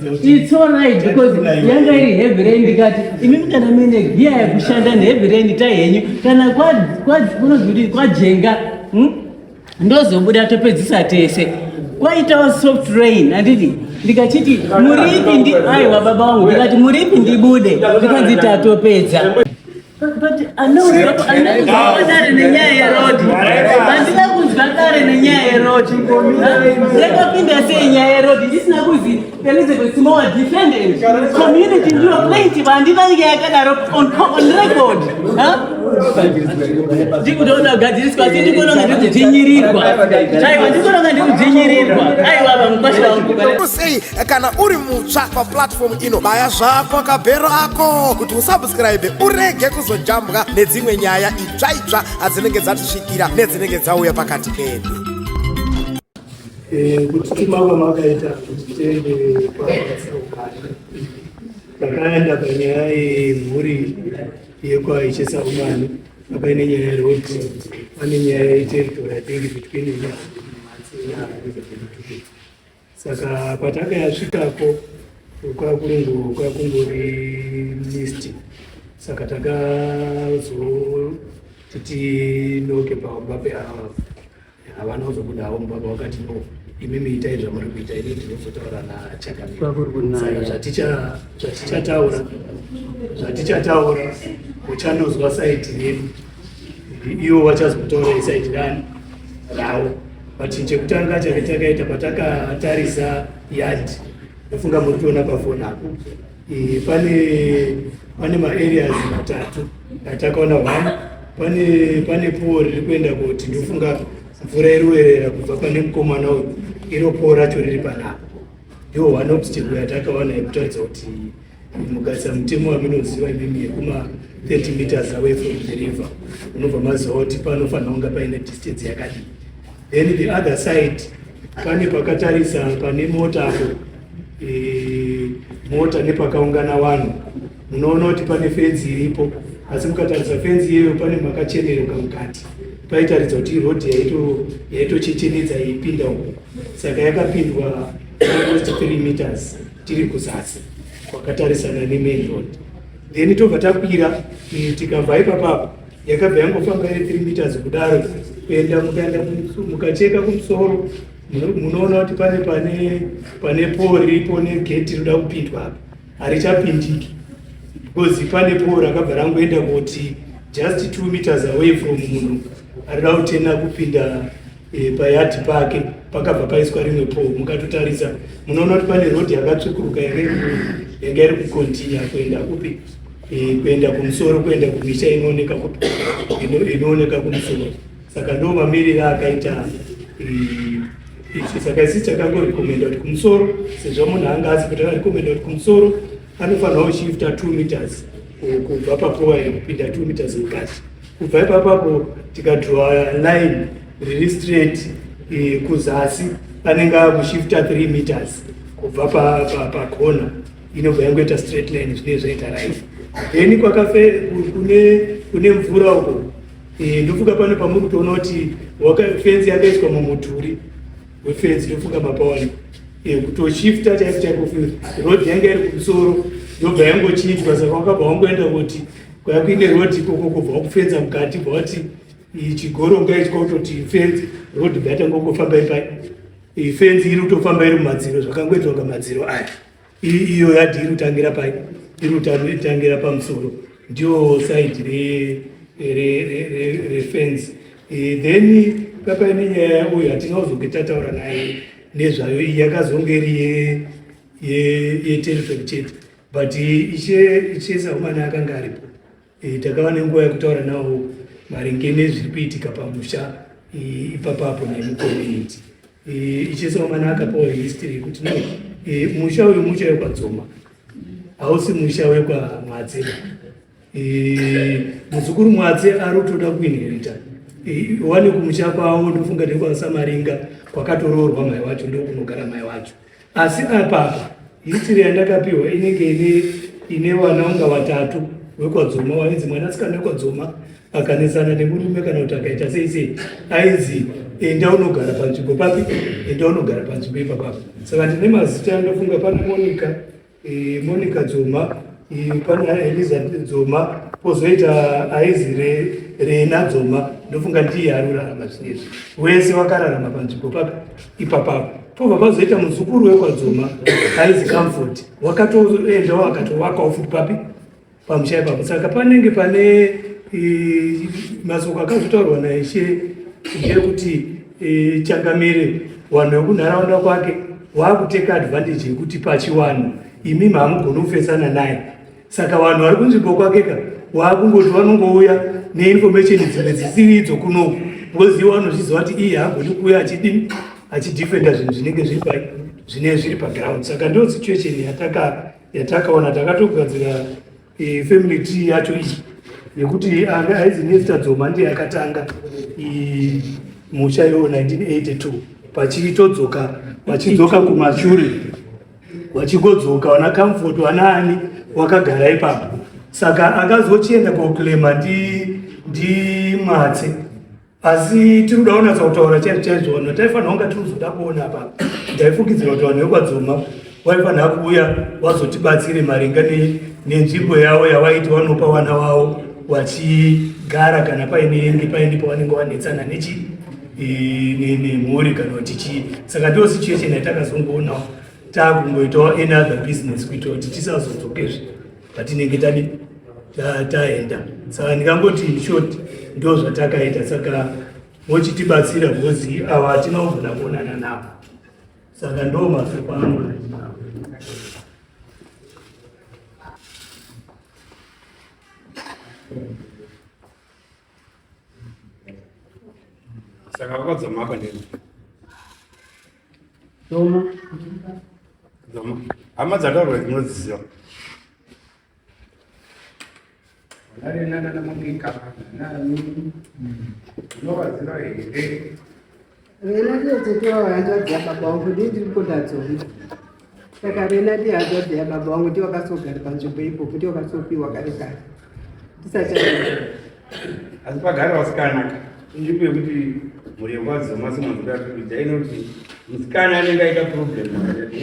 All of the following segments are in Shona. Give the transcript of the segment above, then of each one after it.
It's all right because yanga iri heavy rain kati imimi kana mine gear yakushanda heavy rain tayenyu kana kunozvudi kwajenga ndozobuda topedzisa tese kwaitawo soft rain anditi ndikachiti muripi ndi aiwa baba wangu ndikati muripi ndibude ndikanzi tatopedza. But I know that in the road. Andina kuzvakare nenyaya road. Yakapinda sei nyaya road. This na kuzi Elizabeth small defendant. Community ndio plenty bandina yakadaro on record. Ndikuona gadisi kwa sisi ndikuona ndikudzinyirirwa. Chaiwa ndikuona ndikudzinyirirwa. Aiwa bamkwasha wangu. Sei kana uri mutsva pa platform ino baya zvako kabhero ako kuti usubscribe urege kuzojambwa nedzimwe nyaya itsva adzinenge dzatisvikira nedzinenge dzauya pakati pedu. Kuti timava makaita kuti tiende kwavatsaukana takaenda panyaya yemhuri yekwaichesaumani apaine nyaya yeroti pane nyaya yeteritori yatingi between saka patakayasvikako kwakungori list saka takazoti tinoke pambape havana kuzobudawo mubaba wakati no imimi itai zvamuri kuita ini ndinozotaura zvaticataura uchandozwa saiti yedu iwo vachazotaura isaiti ravo but chekutanga chakatakaita patakatarisa yard ndofunga muri kuona pafoni apo pane maareas matatu atakaona pane pool riri kuenda kuti ndofunga mvura iriwerera kubva pane mukomana uyu iro pool racho riri panapo ndiwo one obstacle yatakaona yekutaridza kuti mugadzira mutemo waminoziva imimi yekuma 30 meters away from the river unobva maziva kuti panofanira kunge paine distance yakadii. Then the other side pane pakatarisa pane mota apo mota nepakaungana vanhu munoona kuti pane fenzi iripo asi mukatarisa fenzi iyoyo pane makacheneruka mukati paitaridza kuti road yaitochechenedza yeipinda uko saka yakapindwa almost 3 meters tiri kuzasi kwakatarisana nemain road. Then tobva takwira tikabva ipapapo yakabva yangofamba iri 3 meters kudaro kuenda mukaenda mukacheka kumusoro munoona kuti pane pole riripo negeti rinoda kupindwa apa harichapindiki because pane pole rakabva rangoenda kuti just 2 meters away from munhu arida kutenda kupinda payati pake pakabva paiswa rimwe pole. Mukatotarisa munoona kuti pane road yakatsvukuruka yanga iri kukontinya kuenda kupi kuenda kumusoro kuenda kumisha inooneka kumusoro saka ndo mamiriro akaita saka isi takangorekomenda kuti kumusoro sezvo munhu anga asi kuti akarekomenda kuti kumusoro anofanira kushifta 2 meters kubva papowa kupinda 2 meters mukati. Kubva ipapapo tikadrowa line riri straight kuzasi anenge akushifta 3 meters kubva pakona inobva yangoita straight line zvine zvaita right. Then kune mvura uko ndofunga pano pamuri kutoona kuti fenzi yakaiswa mumudhuri wefenzi ndofunga mapawani kutoshifta chaiko road yanga iri kumusoro ndobva yangochiitwa saka wakabva wangoenda kuti kwakuine road ikoko kubva kufenza mukati bva kuti chigoronga itya kutoti fenzi road bvatangongofamba ipai fenzi iri kutofamba iri mumadziro zvakangoitwa ngamadziro aya iyo yadhi iri kutangira pai iri kutangira pamusoro ndio side refense. Then papaine nyaya uyu hatina kuzongotataura naye nezvayo iyi yakazonge iri yeteritori chete but ichesaumana akanga aripo takava nenguva yekutaura nawo maringe nezviri kuitika pamusha ipapapo nemucommunity. Ichesaumana akapawo history yekuti no musha uyu musha wekwadzoma hausi musha wekwamwadze. Muzukuru mwadze ari kutoda kuinherita wane kumusha kwavo ndofunga nekwasamaringa kwakatoroorwa mai wacho ndokunogara mai wacho asi apapa history yandakapiwa inenge ine vana unga vatatu wekwadzoma wainzi mwanasikana wekwadzoma akanesana nemurume kana kuti akaita sei ainzi enda unogara panzvimbo papi, enda unogara panzvimbo ipapapo. Saka ndine mazita anofunga pana Monica Dzoma, pana Elizabeth Dzoma, pozoita aizi Rena Dzoma, ndofunga ndiye arurarama zvinezvi. Wese wakararama panzvimbo papi ipapapo. Pobva pazoita muzukuru wekwadzoma aizi Comfort, wakatoendawo akatovakawo futi papi pamusha ipapo. Saka panenge pane masoko akazotaurwa naishe ndeyekuti Changamire vanhu vekunharaunda kwake vakuteka advantage yekuti pachiwanhu imi hamugoni kufesana naye. Saka vanhu vari kunzvimbo kwakeka vakungoti vanongouya neinformation dzimwe dzisiridzo kunoku, because iwo vanozviziva kuti iye hagoni kuuya achidifenda zvinhu zvinenge zviri paground. Saka ndo situation yatakaona takatogadzira family tree yacho iyi yekuti aizi Nesta Dzoma ndiye akatanga musha iwo 1982 vachidzoka kumashure, vachigodzoka wana Comfort wanaani wakagara ipapo. Saka akazochienda koklema ndi Matse, asi tiri kudaona kutaura chaizvo vanhu taifanira kunga tirizoda kuona apa. Ndaifukidzira kuti vanhu vekwadzoma vaifanira kuuya vazotibatsire maringa nenzvimbo yavo yavaiti vanopa vana vavo vachigara kana paine pavanenge vanetsana nemhuri kana kuti chii. Saka ndiyo situation yatakazongoonawo takungoitawo another business kuitira kuti tisazodzokezve patinenge taenda. Saka ndingangoti short ndo zvatakaita. Saka vochitibatsira because ava hatinogona kuonana navo. Saka ndo masoko ano. Saka kwadzoma apa ndini Dzoma hama dzataurwa dzinodziziva unovaziva here Rena ndiye hanzvadzi baba vangu ndii ndiri kuda Dzoma. Saka Rena ndiye hanzvadzi baba vangu ndiye wakazogara panzvimbo ipopo, ndiye wakazopiwa kare kare tisachaenda. asi pagara wasikanaka inzvimbo yekuti murembo wadzoma semanzoda kuita inoti musikana anenge aita problem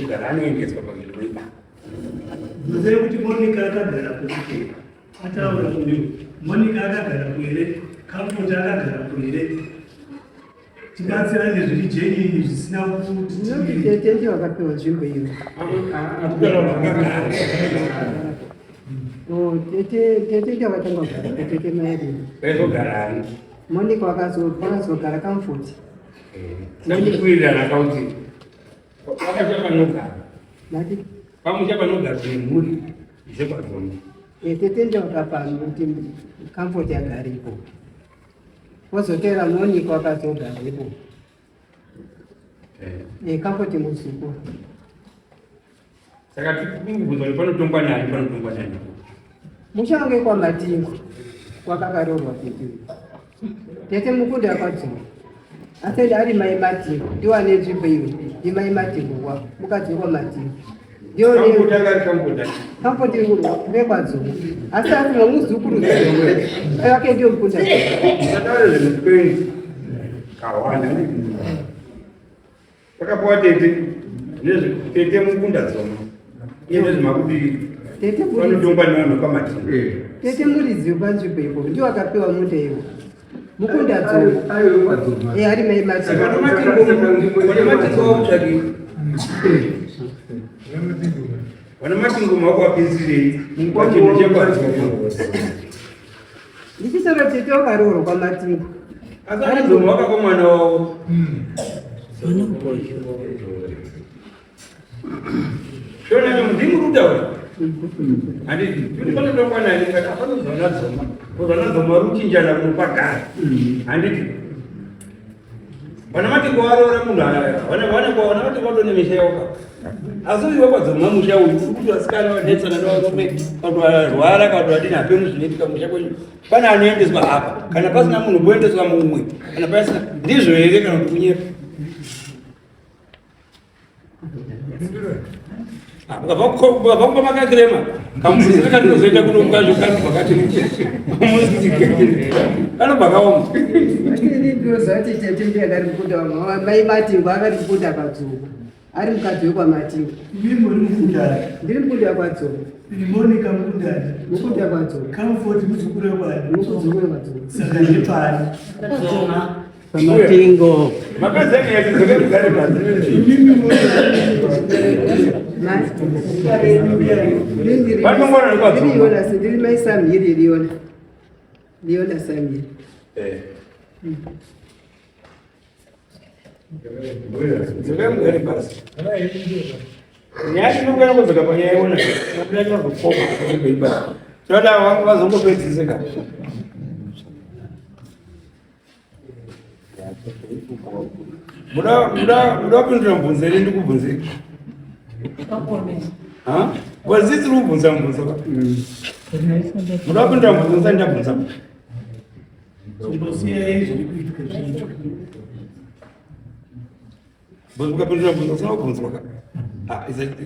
kugara anoendeswa panzvimbo ipa. Ndinoziva kuti Monica akagara kuhere, ataura kuti Monica akagara kuhere, Comfort akagara kuhere. Tingatsira nezviri jenyi zvisina Ndinoti tete ndiye wakapiwa nzvimbo iyo. Tete ndiye wakatanga kugara tete maeri. Kaizogarani Monica wakazogara Comfort. sakukuirana kauti wakacha panogara Nati pamusha panogara nemhuri zvekwadzoma. tete ndiye wakapa kuti Comfort agaripo. Wozotera Monica wakazogaripo. Comfort muzukuru. Saka tikubvunza kuti panotongwa nani Mushange kwa Matingo kwakakarorwa tete. Tete mukunda akadzoma. Asenda ari mai Matingo ndiwo ane nzvimbo iyo. Ndi mai Matingo kwa mukadzokwa Matingo. Ndiyo ne Comfort wekwadzoma. Asi ari muzukuru zvewe. Ayake ndiyo mukunda. Sataure zvemupenzi kawanda pakapuwa tete nezvetete mukunda dzoma iye nezvemakuti Tete panotongwa nevanhu kwamatingo. Tete muridzi panzvimbo ipo ndiwo akapiwa muda iwo. Mukunda dzoma. Ari mai Matingo. Vana matingo makwapinzirei pachinhu chekwadzoma. Ndichisoro tete wakarorwa kwa Matingo. Akadzoma wakapa mwana wavo. Shona ndimurutaura handiti kuti panotongwa nani apanozona dzoma kuzona dzoma ruchinjana kunopagara handiti vana matingo varoora munhu vana matingo vatone misha yauka asi uyu wakwadzoma musha uyu uri kuti vasikana vanetsana nevarume kavarwara kana vadini hapenu zvinoitika musha kwenyu pane anoendeswa apa kana pasina munhu boendeswa mumwe kana pasina ndizvo here kana kuti kunyepa ukabva kumakakirema kamuzizira kandinozoenda kuno mukazvo kandi pakati kanobva kaoma ndinozati tete ndiye akari kubuda mai matingo akari kubuda padzogo ari mukadzi wekwamatingo ndiri mukunda kwadzogo mukunda kwadzogo mukuzukuru wekwadzogo saka ndepari pamatingo makazani yachizokegare ndiriona ndiri mai samhiri riona samhiri zokegare basi nyaya inogara kudzoka panyaya iona aazokoma toda vangu vazongopedziseka muda kupindura mubvunzo ere ndikubvunze kwazisi ri kubvunza mubvunzo muda kupindura mubvunzo usati ndabvunza ukapindura mubvunzo usina kubvunzwa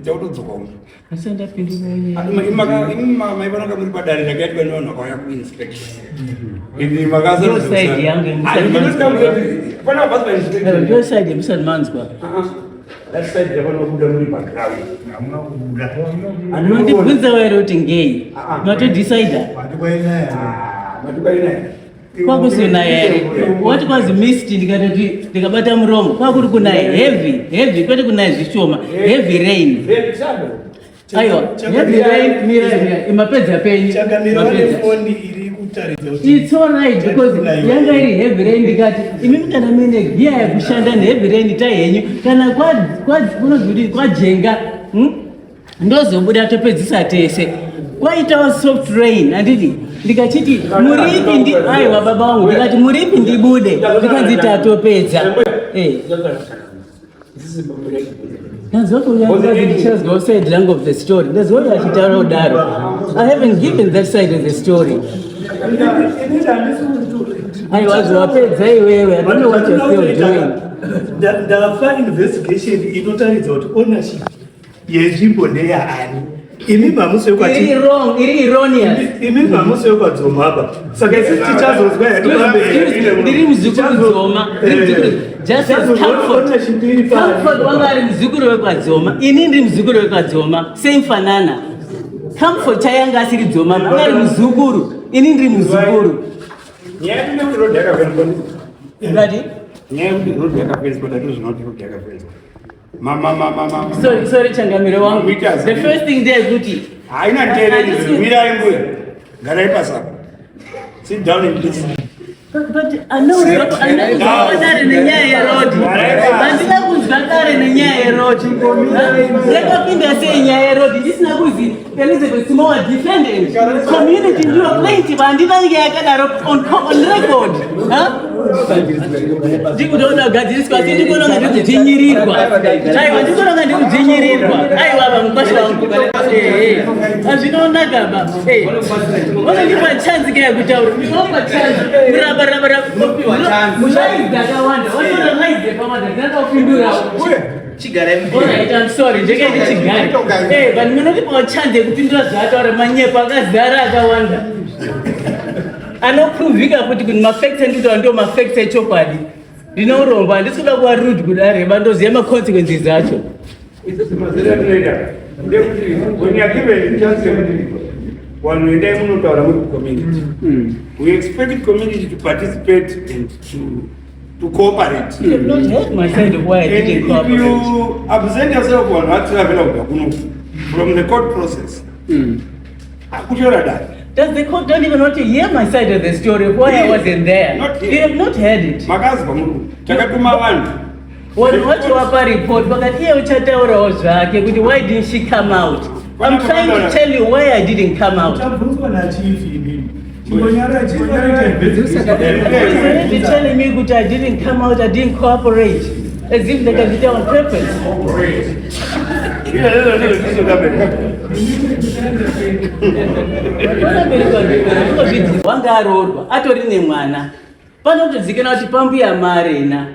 ichautodzoka uno maivanonga muri padare rakati vanovanhu vakauya kuinspections ndio side yemusati manzwa andinondibvunza waere kuti ngei matodecida kwakusonaya ere wati kwazi mist ndikatoti ndikabata muromo kwakuri kunaya heavy kwete kunaya zvishoma heavy rain aiwa heavy rain mira imapedza penyu it's all right because yanga iri heavy rain ndikati imimi kana mine gia yekushanda neheavy rain tai henyu kana unozviti kwajenga ndozobuda topedzisa tese kwaitawo soft rain handiti ndikachiti muripi aiwa baba wangu ndikati muripi ndibude ndikanzi tatopedza Go side lang of the story. That's what I should I haven't given that side of the story. I was afraid I don't know what you're still doing. The investigation is not ownership. Yes, people they are. Imi mamuso yuko ati wrong, erroneous. Imi mamuso yuko adzomaba. Saka isi teachers ozwa ndiri muzukuru dzoma. Just as comfort wanga ari muzukuru wekwadzoma. Ini ndiri muzukuru wekwadzoma. Same fanana. Comfort chayanga asiri dzoma. Anga ari muzukuru. Ini ndiri muzukuru. Nyaya kuti road yakapenzwa. Ngati? Nyaya kuti road yakapenzwa that was not road yakapenzwa. Mama. Sorry, Changamiro wangu. The first thing there is kuti. Haina tere mira imbuya. Garai pasa. Sit down and listen. But I know that in the nyaya road. Bandila kunzvakare nenyaya road. Yakapinda sei nyaya road. Isina kuzi Elizabeth Moa defendant. Community ndio plenty bandila yakadaro on record. Ndikuona gadziriswa ndikuona ngati kudzinyirirwa. Aiwa ndikuona ngati kudzinyirirwa. Aiwa bamukwashi wangu azvinonaka baba. Wona ndipa chance ke yakutaura. Ndipa chance. Mushaidzakawanda watoronaize pamada dzakapindura chigara alright I'm sorry ndekende chigare but munodipawo chance yekupindura zvataura manyepo akazara akawanda anoprovika kuti kuti mafacts anditaura ndio mafacts echokwadi ndinourombo handisi kuda kuva rude kudare bandoziva maconsequences acho When we die, we don't community. We expect the community to participate and to cooperate. You have not heard my side of why I didn't cooperate. If you absent yourself on what from the court process, does the court don't even want to hear my side of the story of why I wasn't there? They have not heard it. What you report, but why didn't she come out? I'm trying to tell you why I didn't come out. You're already telling me that I didn't come out, I didn't cooperate. As if they can do it on purpose. Wangaroorwa atorine mwana panotodzikana kuti pambuya marena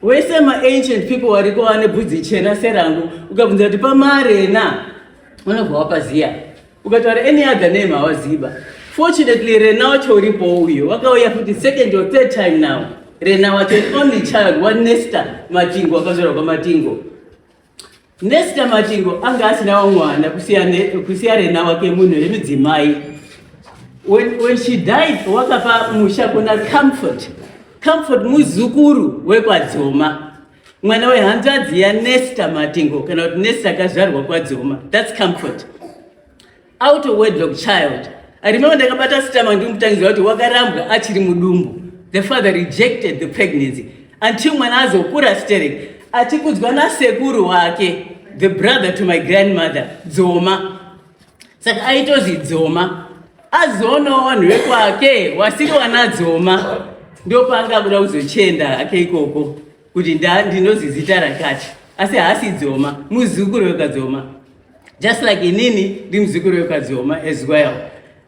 wese ancient people wariko vane bvudzi chena serangu ukabvunza kuti pamarena unobva wapaziya ukataura any other name hawaziba. Fortunately Rena wacho uripo uyo wakauya futi second or third time now. Rena wacho only child one Nesta Matingo akazorwa kwaMatingo. Nesta Matingo anga asina mwana kusiya Rena wake munhu wemudzimai. When she died wakapa musha kuna Comfort muzukuru wekwadzoma. Mwana wehanzvadzi yaNesta Matingo kana kuti Nesta akazvarwa kwadzoma. That's Comfort. Out of wedlock child. I remember ndakabata sitama ndimutangizwa kuti wakarambwa achiri mudumbu. The father rejected the pregnancy until mwana azokura sterek achikudzwa nasekuru wake, the brother to my grandmother, Dzoma. Saka aitozi Dzoma. Azoonawo vanhu vekwake wasiri wana Dzoma. Ndopaanga kuda kuzochenda hake ikoko kuti ndinozi zita rakati. Asi haasi Dzoma, muzukuru wekwaDzoma. Just like inini ndimuzukuru wekwaDzoma as well.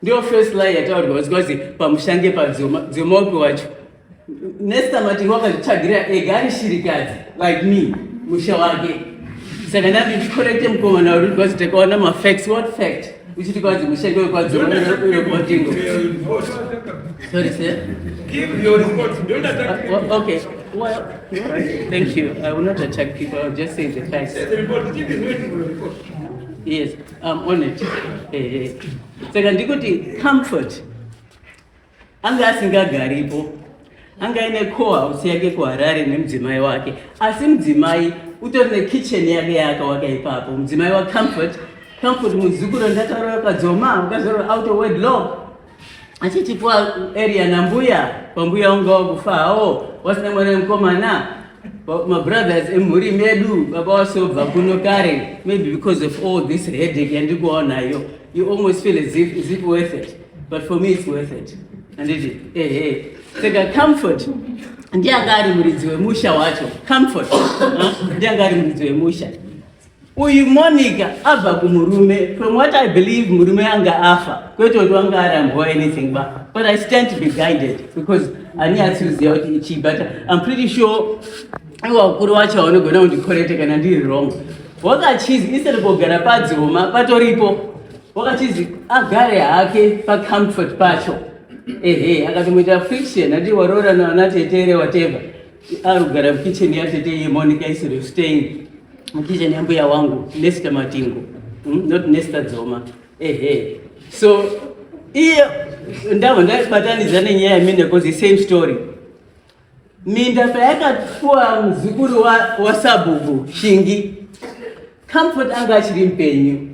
Ndio first lie yataurwa because pamushange paDzoma. Dzoma upi wacho. Nesta Matingo akazvitsvagira ega ari shirikadzi like me musha wake. Saka ndandikorekte mukomana uri because takaona mafacts. What fact? Uchiti kwazi mushange wekwaDzoma wekwaMatingo. Sorry sir. Give your report. Don't attack people. Okay. Well, thank you. I will not attack people. I'll just say the facts. The report. Give is waiting for the report. Yes, I'm on it. Saka ndikuti Comfort anga asingagaripo, anga ine co-house yake kuHarare nemudzimai wake, asi mudzimai utori nekitchen yake yakawaka ipapo. Mudzimai waComfort muzukuru ndataura wakadzoma wakazorwa out of wedlock. Achitipa area nambuya pambuya unga wakufa hawo wasina mwana mukomana. My brothers emhuri medu baba wasobva kuno kare, maybe because of all this headache yandikuwa nayo, you almost feel as if worth it, but for me it's worth it. And it saka Comfort ndianga ari muridzi wemusha wacho. Comfort ndianga ari muridzi wemusha. Uyu Monica abva kumurume, from what I believe murume anga afa kwete kuti wanga arambwa anything, but I stand to be guided because ani atiziva kuti ichi, but I'm pretty sure wakuru wacho vanogona kundikorete kana ndiri wrong. Wakachizi instead of kugara paDzoma patoripo, wakachizi agare hake paComfort pacho. Akatomuita friction ati warora naanatetere whatever. Arikugara mukitchen yatete Monica instead of staying mukitchen yambuya wangu Nesta Matingo, not Nesta Dzoma. So iye ndava ndaibatanidza nenyaya yeminda because the same story. Minda payakapuwa muzukuru waSabhuku Shingi, Comfort anga achiri mupenyu.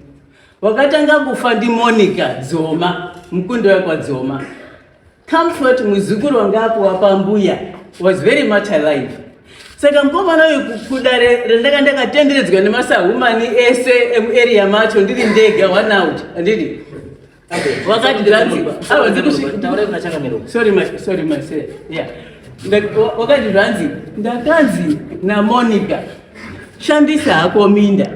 Wakatanga kufa ndiMonica Dzoma, mukundo wekwaDzoma. Comfort muzukuru wanga apuwa pambuya was very much alive. Saka mukomana uyu kudare rendaka ndakatenderedzwa nemasahumani ese emuarea macho ndiri ndega one out. Andidi wakati dranzi sorry my sir. Yeah. Wakati dranzi ndakanzi na Monica shandisa hako minda,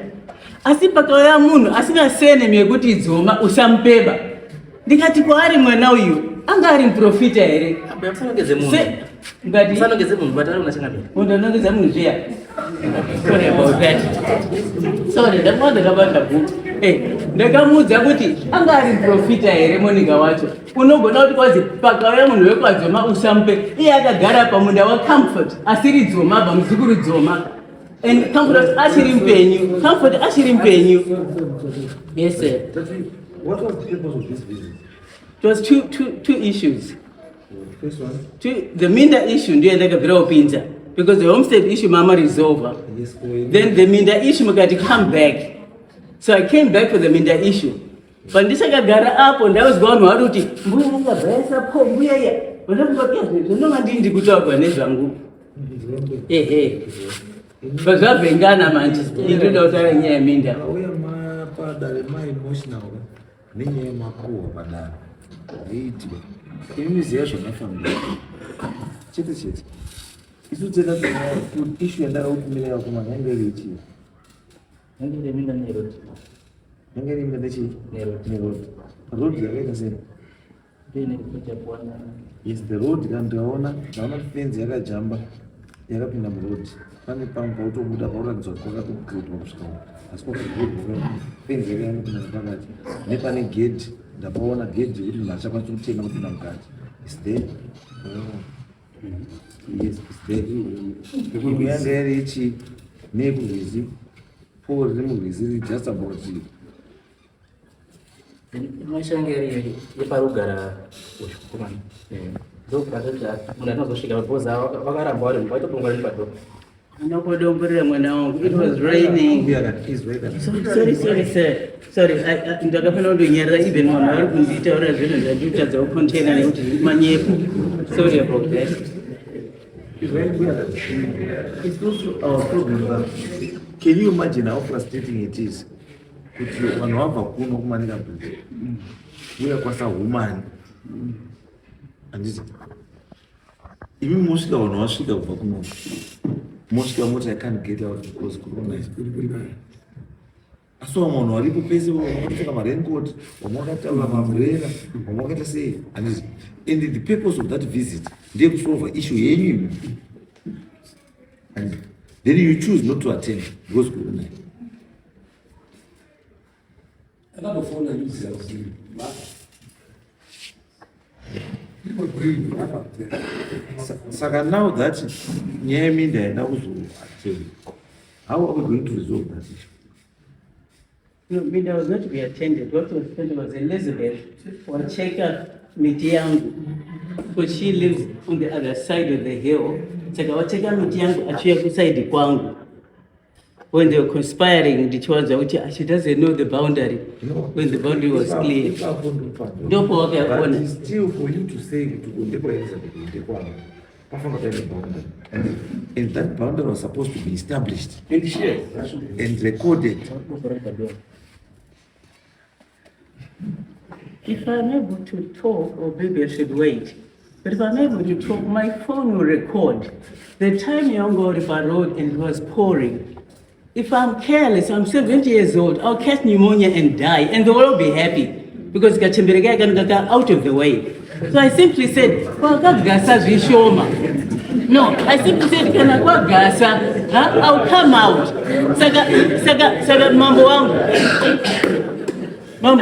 asi pakauya munhu asina sene yekuti Dzoma usamupeba. Ndikati kwaari mwana uyu anga ari muprofita here. Sanogeze munhu batari unachanga mbele. Undanongeza munhu zviya. Sorry about that. Sorry, ndamwanda kabanda bhuku. Ndakamuudza kuti anga ari muprofita here Monica wacho. Unogona kuti kwazi pakauya munhu wekwaDzoma usamupe. Iye akagara pamunda waComfort asiri Dzoma pamuzukuru Dzoma. And Comfort achiri mupenyu. Comfort achiri mupenyu. Yes sir. What was the purpose of this visit? It was two issues. First one? The Minda issue ndiyo ndakabvira kupinza because the homestead issue mama resolve. Yes, then the Minda issue mukati come back. So I came back for the Minda issue. But ndisakagara apo ndaudzwa vari kuti mbuya ngabvaisa po mbuya ya. Vandakubakia ndinonga ndindi kutaurwa nezvangu. Zvabvengana manje. Ndinoda kutaura nyaya yeMinda. Auya mapadare emotional nenyaya yemakuhwa padare. Veitwa imiziya zvamafambira chete isu tega issue yandakakumirira kuma yange iri chii yange iri minda nerod yange iri minda nerod road yakaita sei yes the road ndikaona fence yakajamba yakapinda murodi pane pamwe pautobuda pauratidza kuti kwakatogridwa kusvika asi kwakagridwa fenzi yake yanopinda nepakati nepane gedhi ndapaona gedhi yekuti munhu achakwanisa kutenga kupinda mukati is there yes is there ikuti yanga yari ichi nekurwizi pori remurwizi riri just about mashanga yeparugara kuzvikomana ndokutoti munhu anozosvika bhoza vakaramba vari vaitobonga ri padoko anokodomborera mwana wangu it was raining sorry ndakafanira kundonyarira even vanhu vari kunditaurira zvinhu zvandikutadza kucontaina nekuti manyepo sorry about that. It's also our problem. Can you imagine how frustrating it is? Kuti vanhu vabva kuno kumanika bridge uya kwasa humani handiti imi mosvika vanhu vasvika kubva kuno mosvika mota I can't get out because corona is asi vamwe vanhu varipo pese vakapfeka maraincoat vamwe vakataura maumbrella vamwe vakaita sei handiti and the purpose of that visit ndeyekusolva issue yenyu imi and then you choose not to attend because corona. Saka now that nyaya minda yaenda kuzoattend, how are we going to resolve that issue? No, Minda was not to be attended. What was attended was Elizabeth wacheka miti yangu because she lives on the other side of the hill. Saka wacheka miti yangu achiya kuside kwangu. When they were conspiring, she doesn't know the boundary. When the boundary was clear. But it's still for you to say to go and that boundary was supposed to be established and recorded. If I'm able to talk, or maybe I should wait. But if I'm able to talk, my phone will record. The time Yongo River Road and it was pouring. If I'm careless, I'm 70 years old, I'll catch pneumonia and die, and they will all be happy because Gachembirega can get out of the way. So I simply said, no, I simply said, I'll come out. Saga Mambo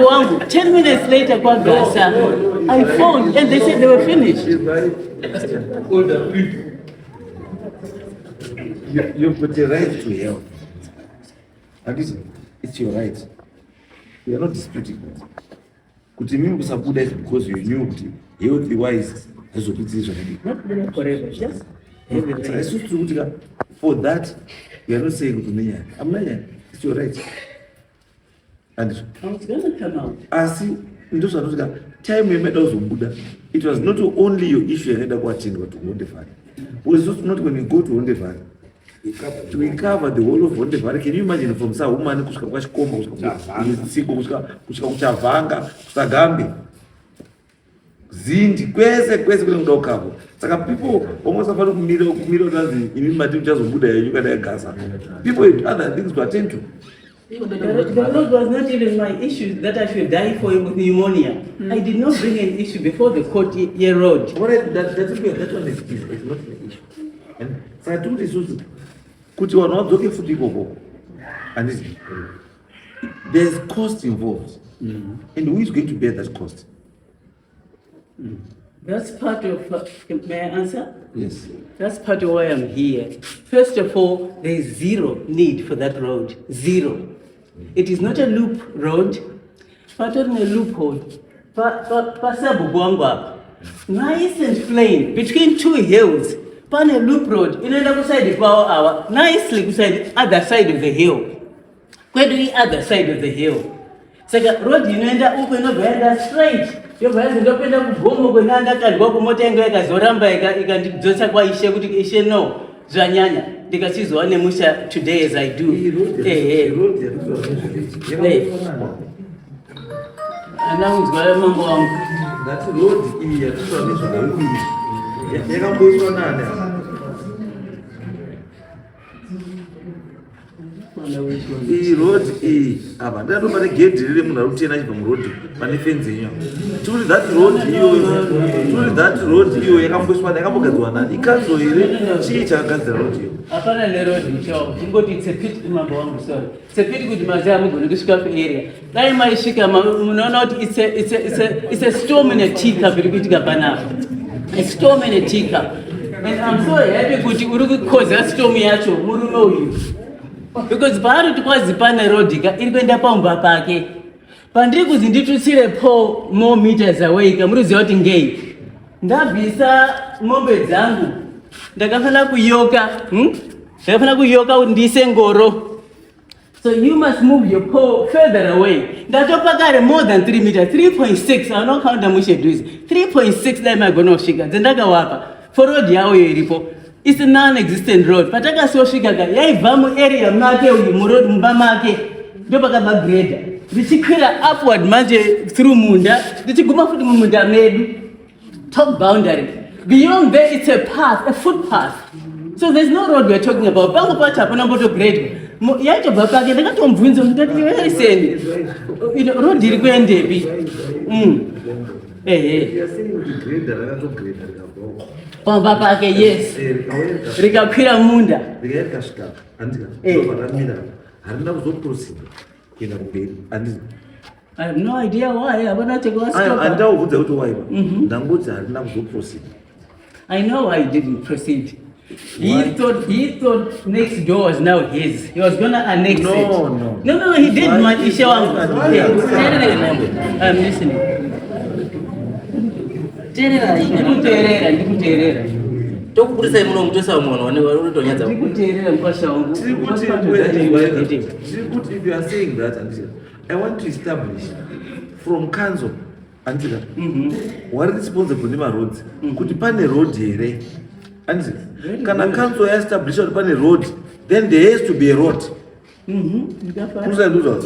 wangu. 10 minutes later, I phoned and they said they were finished. You've got the right to help. And it's your right. We are not disputing that. Kuti mimi kusabuda is because you knew kuti healthy wise hazopitizwa nini. Not forever, just for that we are not saying kuti I'm not. It's your right. And I was going to come out. Asi ndo sanotika time yemeda uzobuda. It was not only your issue yenda kuattend to Wonderful. Was not when you go to Wonderful. To recover the whole of Wonderful. Can you imagine from sa woman kusvika kwashikomba kusvika kuchavanga kusagambe zindi kwese kune kudokavo saka people almost afana kumira utazi imi mati uchazobuda yenyu kana yagasa. People had other things to attend to. The road was not even my issue that I should die for with pneumonia. I did not bring an issue before the court year road. That one is not an issue. And so I told this also. Kuti wanhu vadzoke futi ikoko. And there's cost involved. And who is going to bear that cost? That's part of, may I answer? Yes. That's part of why I'm here. First of all, there is zero need for that road. Zero. It is not a loop road. But on a loophole. Nice and plain, between two hills. Pan a loop road, inaenda kuside power hour, nicely kuside other side of the hill. Where do we other side of the hill? Saka road inaenda uko inoenda straight. Yobhazi ndopenda kugomo kwenanda kadwa kumotenga yakazoramba ikandidzosa kwa Ishe kuti Ishe no zvanyanya ndikachizwa nemusha today as I do. Anaunzwa mambo wangu. That road iyi yatoswa nezvakaiyi. Yakamboiswa nani? iyi road iyi apa ndato pane gedhi riri munhu ari kutena achibva murodhi pane fenzi yenyu turi that road iyo yakamboswa yakambogadzirwa nani ikanzo here chii chakagadzira road iyo hapana nerodhi muchawo chingoti tsepiti mambo wangu sorry tsepiti kuti maziva mugone kusvika kuarea dai maisvika munoona kuti it's a storm in a teacup iri kuitika panapa a storm in a teacup and I'm so happy kuti uri kukoza storm yacho murume uyu because paari kuti kwazi pane rodhika iri kuenda pamumba pake pandiri kuzi nditutsire po more meters away kamuriziva kuti ngei ndabvisa mombe dzangu ndakafanira kuyoka kuti ndiise ngoro so you must move your pole further away ndatopakare more than 3 meters 3.6 anokaunda mushedhuzi 3.6 dai magona kusvika dzendakawapa for road yavo iyo iripo it's a non-existent road patakasiosvikaka yaibva muarea make uyu mumba make ndopakabva greda richikwira upward manje through munda richiguma futi mumunda medu top boundary beyond there it's a path a footpath so there's no road we're talking about pangu pacho hapana mbotogredwa yaitobva pake ndakatomubvunza kuti veriseni road iri kuendepi pamba pake yes rikakwira munda I have no idea why. Andauudza kuti why ndangoti harina kuzoproceed. I know why he didn't proceed. He thought next door was now his. He was gonna annex it. No, he did matisha wangu. I'm listening. Ndikuteerera. Tokuburisa muno mutosa mwana wane warutonyadza. Ndikuteerera mpasha wangu. If you are saying that I want to establish from council until what is responsible for roads kuti pane road here and kana council establish kuti pane road then there has to be a road kusanduza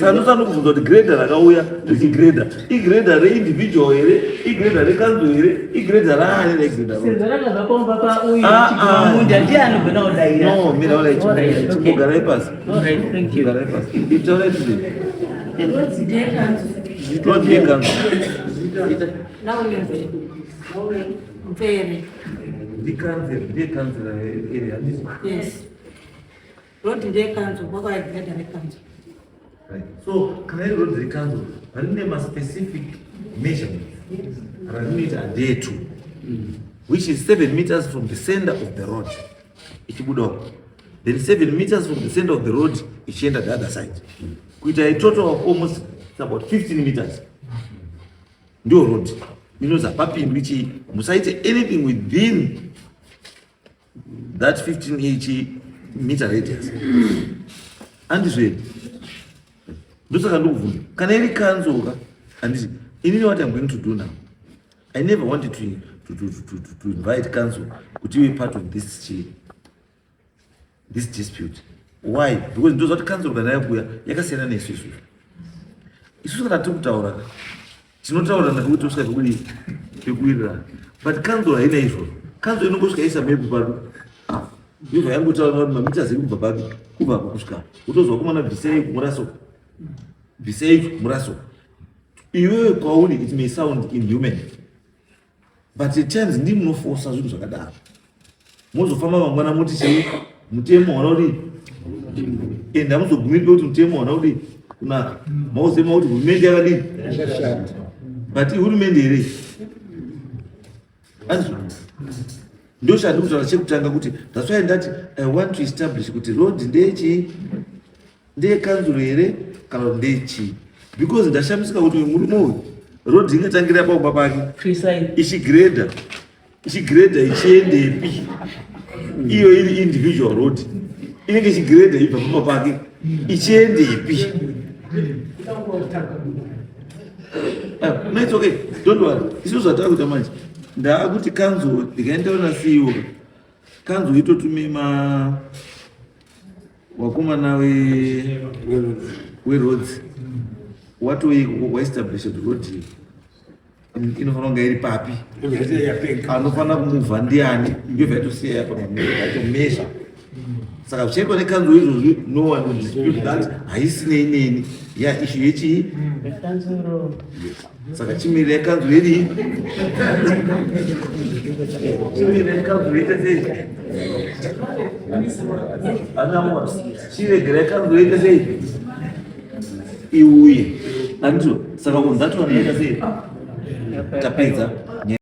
sanusanu kubvunza kuti grader rakauya richigreda igreda reindividual here igreda recouncil here igreda raani regreda no mira ola chimugara ipasi gara ipasi itaura today road yekanzo ndikanzira area yes road ndekanzo kwakaigada rekanzo right so kana road rekanzo rine ma specific measurements rinoita adhere to which is 7 meters from the center of the road ichibuda then 7 meters from the center of the road ichienda the other side kuita a total of almost about 15 meters ndio road minoza papindu ichi musaite anything within that 15 meter radius andizve ndosaka ndokubvunza kana iri kanzoka anditi inini what I'm going to do now I never wanted to invite council kuti be part of this dispute. Why? Because those that council kana yakuya yakasiyana nesu isusu kana tikutaura tinotaura nakuti tosvika pekuwirira but council haina izvo council inongosvika isa mepu pano ndibva yangotaura kuti mamita ziri kubva papi kubva kusvika utozwa kumana bvisei muraso iwewe kwauri it may sound inhuman but at times ndi munofosa zvinhu zvakadaro mozofamba mangwana muti chei mutemo wana kuti enda muzogumiripe kuti mutemo wana kuti kunaka mauzema kuti hurumende yakadini but ihurumende here ndoshandi kutaura chekutanga kuti that's why ndati I want to establish kuti road ndeyekanzuro here kana kuti ndeyechii because ndashamisika kuti uyu murume uyu road ingatangira pauba pake ichigreda ichiendepi iyo iri individual road inenge ichigreda ibva pauba pake ichiendepi no it's okay don't worry isusu zvatava kuita manje ndaakuti kanzo ndikaendaona CEO kanzo itotume wakomana weroads waestablish road inofanira kunge iri papi anofanira kumuvha ndiani ndobva yatosiya yapa atomezha saka uchaitwa nekanzo izvozvi no one will dispute that haisinei neni yaishu yechii saka chimirira kanzo yedii chimirira kanzo yoita sei anamwa chiregera kanzo yoita sei iuye andizvo saka unhu dzatona yoita sei tapedza